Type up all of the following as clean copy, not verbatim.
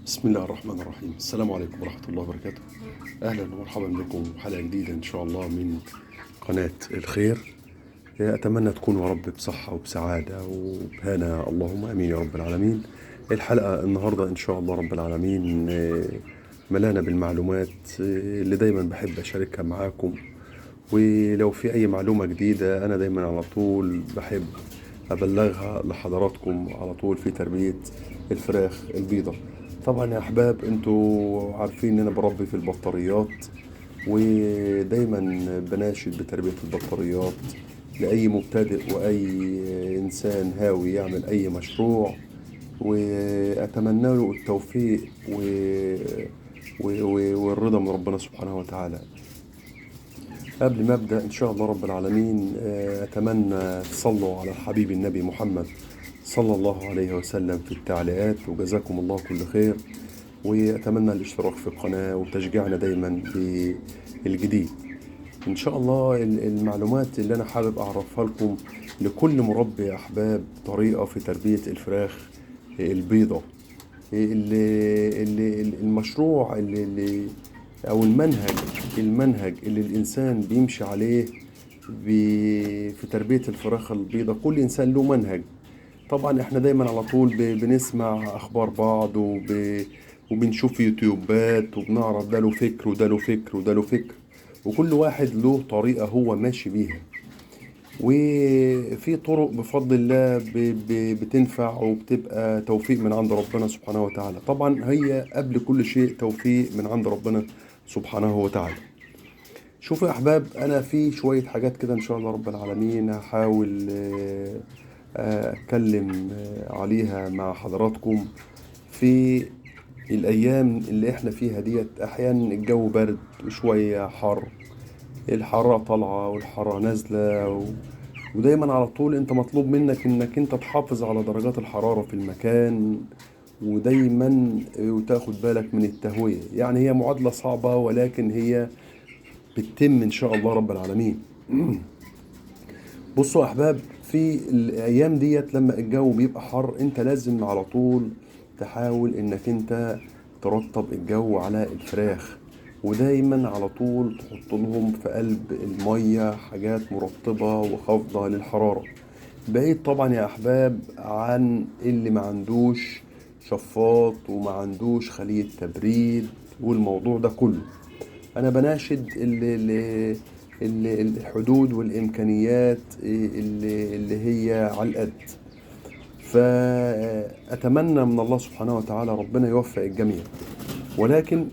بسم الله الرحمن الرحيم. السلام عليكم ورحمة الله وبركاته. أهلا ومرحبا بكم حلقة جديدة إن شاء الله من قناة الخير. أتمنى تكونوا يا رب بصحة وبسعادة وبهنا، اللهم أمين يا رب العالمين. الحلقة النهاردة إن شاء الله رب العالمين ملانة بالمعلومات اللي دايما بحب أشاركها معاكم. ولو في أي معلومة جديدة أنا دايما على طول بحب أبلغها لحضراتكم على طول في تربية الفراخ البيضة. طبعا يا أحباب أنتوا عارفين إن أنا بربي في البطاريات، ودايما بناشد بتربية البطاريات لأي مبتدئ وأي إنسان هاوي يعمل أي مشروع، وأتمنى له التوفيق والرضا من ربنا سبحانه وتعالى. قبل ما أبدأ إن شاء الله رب العالمين أتمنى تصلوا على الحبيب النبي محمد صلى الله عليه وسلم في التعليقات، وجزاكم الله كل خير. وأتمنى الاشتراك في القناة وتشجيعنا دايما بالجديد. إن شاء الله المعلومات اللي أنا حابب أعرفها لكم لكل مربي يا أحباب طريقة في تربية الفراخ البيضة. المشروع أو المنهج اللي الإنسان بيمشي عليه في تربية الفراخ البيضة. كل إنسان له منهج. طبعا احنا دايما على طول بنسمع أخبار بعض وبنشوف يوتيوبات وبنعرف ده له فكر وده له فكر وده له فكر، وكل واحد له طريقة هو ماشي بيها. وفي طرق بفضل الله بتنفع وبتبقى توفيق من عند ربنا سبحانه وتعالى. طبعا هي قبل كل شيء توفيق من عند ربنا سبحانه وتعالى. شوفوا يا أحباب، أنا في شوية حاجات كده إن شاء الله رب العالمين هحاول أتكلم عليها مع حضراتكم في الأيام اللي إحنا فيها ديت. أحيانا الجو برد وشوية حر، الحرارة طالعة والحرارة نازلة ودايما على طول انت مطلوب منك انك انت تحافظ على درجات الحرارة في المكان، ودايما وتاخد بالك من التهوية. يعني هي معادلة صعبة ولكن هي بتتم ان شاء الله رب العالمين. بصوا يا احباب، في الايام ديت لما الجو بيبقى حر انت لازم على طول تحاول انك انت ترطب الجو على الفراخ، ودايما على طول تحط لهم في قلب المية حاجات مرطبة وخافضة للحرارة، بعيد طبعا يا احباب عن اللي ما عندوش شفاط وما عندوش خلية تبريد والموضوع ده كله. انا بناشد الحدود والامكانيات اللي هي على القد. فاتمنى من الله سبحانه وتعالى ربنا يوفق الجميع. ولكن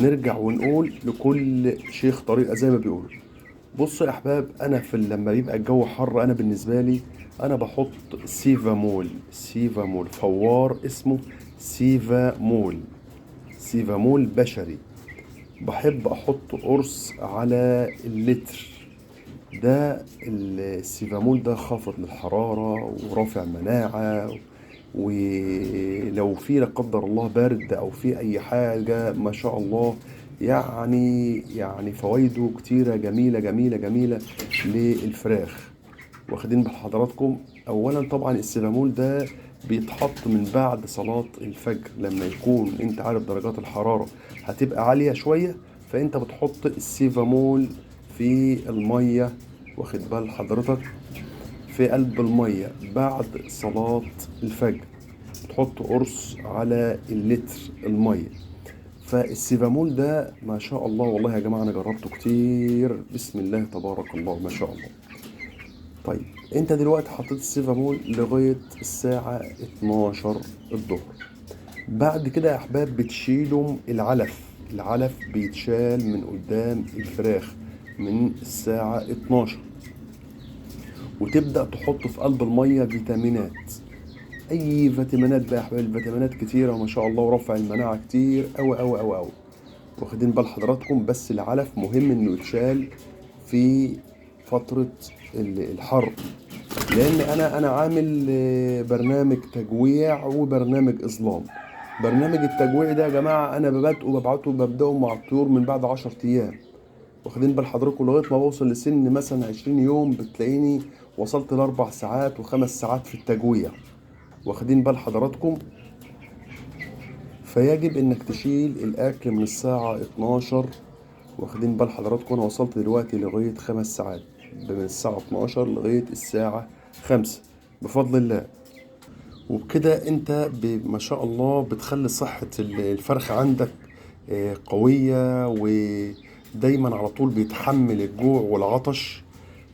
نرجع ونقول لكل شيخ طريقة زي ما بيقولوا. بصوا يا احباب، انا لما بيبقى الجو حر انا بالنسبة لي انا بحط سيفامول فوار اسمه سيفامول بشري. بحب احط قرص على اللتر. ده السيفامول ده خافض للحرارة ورافع مناعة، ولو في لا قدر الله برد او في اي حاجة ما شاء الله يعني فوائده كتيرة جميلة جميلة جميلة للفراخ. واخدين بحضراتكم؟ اولا طبعا السيفامول ده بيتحط من بعد صلاة الفجر، لما يكون انت عارف درجات الحرارة هتبقى عالية شوية، فانت بتحط السيفامول في المية، واخد بال حضرتك، في قلب المية بعد صلاة الفجر تحط قرص على اللتر المية. فالسيفامول ده ما شاء الله والله يا جماعة أنا جربته كتير، بسم الله تبارك الله ما شاء الله. طيب انت دلوقتي حطيت السيفامول لغاية الساعة 12 الظهر. بعد كده يا أحباب بتشيلوا العلف بيتشال من قدام الفراخ من الساعة 12، وتبدأ تحط في قلب المية فيتامينات. أي فيتامينات بقى يا أحباب؟ الفيتامينات كتيرة ما شاء الله ورفع المناعة كتير أوي أوي أوي أوي. واخدين بال حضراتكم؟ بس العلف مهم إنه يتشال في فترة الحر، لأن أنا عامل برنامج تجويع وبرنامج إظلام. برنامج التجويع ده يا جماعة أنا ببدأه مع الطيور من بعد 10 أيام. واخدين بال حضراتكم؟ لغاية ما بوصل لسن مثلا 20 يوم بتلاقيني وصلت ل4 ساعات و5 ساعات في التجويع. واخدين بال حضراتكم؟ فيجب انك تشيل الاكل من الساعة 12. واخدين بال حضراتكم؟ انا وصلت دلوقتي لغاية 5 ساعات، من الساعة 12 لغاية الساعة 5 بفضل الله. وبكده انت ما شاء الله بتخلي صحة الفرخ عندك قوية، ودايما على طول بيتحمل الجوع والعطش.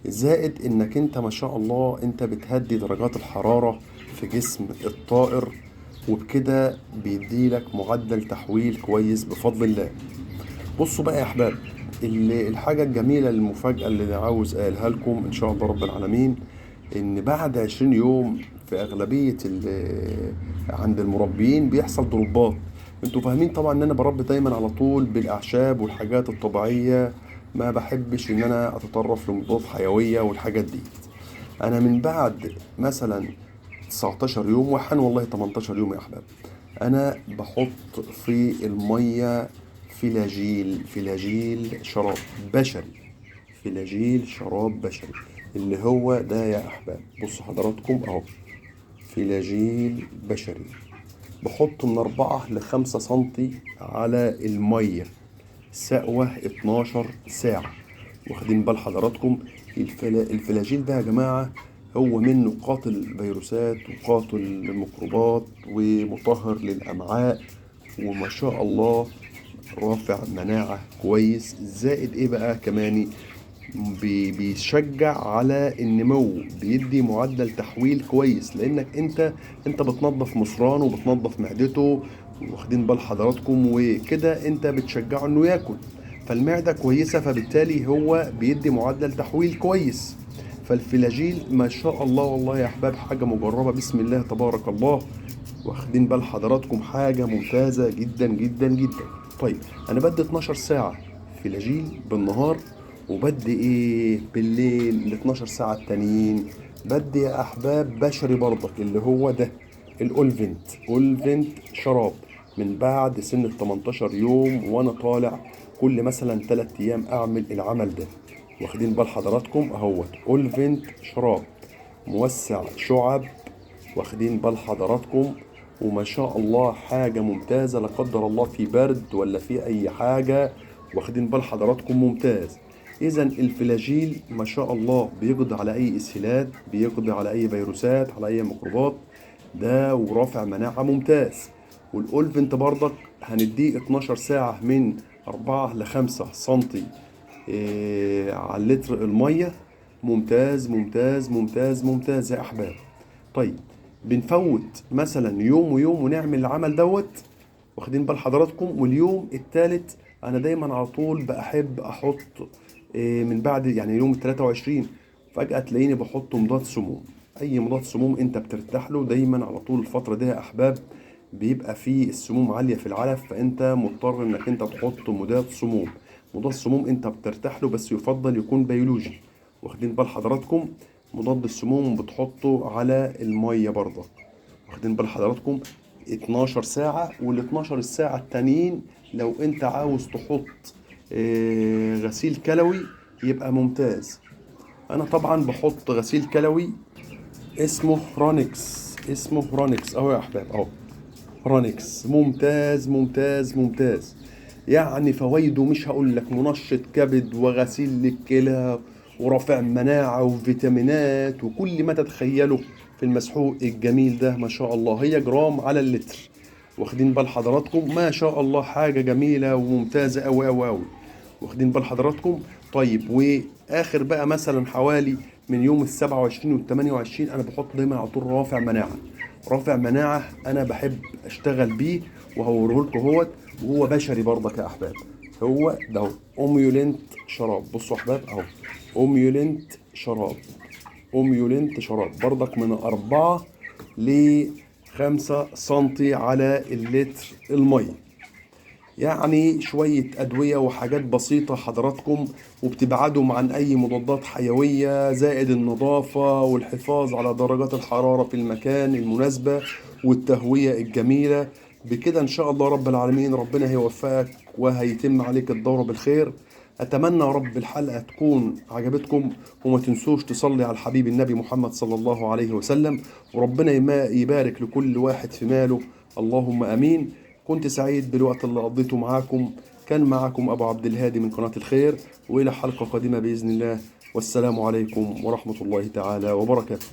زائد انك انت ما شاء الله انت بتهدي درجات الحرارة في جسم الطائر، وبكده بيديلك معدل تحويل كويس بفضل الله. بصوا بقى يا احباب، الحاجة الجميلة المفاجأة اللي عاوز اقولها لكم ان شاء الله رب العالمين، ان بعد 20 يوم في اغلبية عند المربيين بيحصل ضربات. انتوا فاهمين طبعا ان انا بربي دايما على طول بالاعشاب والحاجات الطبيعية، ما بحبش ان انا اتطرف لمضادات حيوية والحاجات دي. انا من بعد مثلا 19 يوم وحان والله 18 يوم يا احباب، انا بحط في المية فلاجيل شراب بشري، فلاجيل شراب بشري اللي هو ده يا احباب. بصوا حضراتكم اهو، فلاجيل بشري، بحطه من 4 ل5 سنتي على المية سقوة 12 ساعة. واخدين بال حضراتكم؟ الفلاجيل ده يا جماعة هو منه قاتل فيروسات وقاتل ميكروبات ومطهر للأمعاء، وما شاء الله رافع مناعة كويس. زائد ايه بقى كماني، بيشجع على النمو، بيدي معدل تحويل كويس، لانك انت بتنظف مصران وبتنظف معدته. واخدين بال حضراتكم؟ وكده انت بتشجعه انه ياكل، فالمعدة كويسة، فبالتالي هو بيدي معدل تحويل كويس. فالفلاجيل ما شاء الله والله يا احباب حاجة مجربة بسم الله تبارك الله. واخدين بال حضراتكم؟ حاجة ممتازة جدا جدا جدا. طيب انا بدي 12 ساعة فلاجيل بالنهار، وبدي ايه بالليل ال 12 ساعة التانيين؟ بدي يا احباب بشري برضك اللي هو ده اولفنت شراب من بعد سن ال 18 يوم وانا طالع كل مثلا 3 ايام اعمل العمل ده. واخدين بال حضراتكم؟ اهوت اولفنت شراب موسع شعب. واخدين بال حضراتكم؟ وما شاء الله حاجة ممتازة، لا قدر الله في برد ولا في أي حاجة. واخدين بال حضراتكم؟ ممتاز. إذا الفلاجيل ما شاء الله بيقضي على أي إسهالات، بيقضي على أي فيروسات، على أي ميكروبات ده، ورافع مناعة ممتاز. والأولفنت برضك هنديه 12 ساعة من 4 ل5 سنتي على اللتر المية. ممتاز ممتاز ممتاز ممتاز يا أحباب. طيب بنفوت مثلا يوم ويوم ونعمل العمل دوت. واخدين بال حضراتكم؟ واليوم التالت انا دايما على طول بحب احط من بعد يعني يوم ال23 فجأة تلاقيني بحط مضاد سموم. اي مضاد سموم انت بترتاح له دايما على طول الفترة دي يا احباب، بيبقى فيه السموم عالية في العلف، فانت مضطر انك انت تحط مضاد سموم. مضاد سموم انت بترتاح له بس يفضل يكون بيولوجي. واخدين بال حضراتكم؟ مضاد السموم بتحطه على المية برضه. واخدين بال حضراتكم؟ 12 ساعة، وال 12 ساعة التانيين لو انت عاوز تحط غسيل كلوي يبقى ممتاز. انا طبعا بحط غسيل كلوي اسمه رونكس اهو يا احباب اهو. رونكس ممتاز ممتاز ممتاز، يعني فوائده مش هقول لك، منشط كبد وغسيل للكلى ورافع مناعة وفيتامينات وكل ما تتخيله في المسحوق الجميل ده. ما شاء الله هي جرام على اللتر. واخدين بال حضراتكم؟ ما شاء الله حاجة جميلة وممتازة أوي أوي أوي. واخدين بال حضراتكم؟ طيب وآخر بقى مثلا حوالي من يوم ال27 وال28 أنا بحط دايما على طول رافع مناعة أنا بحب أشتغل بيه، وهوريه لكم اهوت. وهو بشري برضك يا أحباب، هو ده أوميولنت شراب. بصوا يا أحباب أهو، أوميولنت شراب برضك من 4 ل5 سنتي على اللتر المية. يعني شوية أدوية وحاجات بسيطة حضراتكم، وبتبعدهم عن أي مضادات حيوية، زائد النظافة والحفاظ على درجات الحرارة في المكان المناسبة والتهوية الجميلة. بكده إن شاء الله رب العالمين ربنا هيوفقك وهيتم عليك الدورة بالخير. أتمنى يا رب الحلقة تكون عجبتكم، وما تنسوش تصلي على الحبيب النبي محمد صلى الله عليه وسلم، وربنا يبارك لكل واحد في ماله. اللهم أمين. كنت سعيد بالوقت اللي قضيته معاكم. كان معاكم أبو عبد الهادي من قناة الخير، وإلى حلقة قادمة بإذن الله، والسلام عليكم ورحمة الله تعالى وبركاته.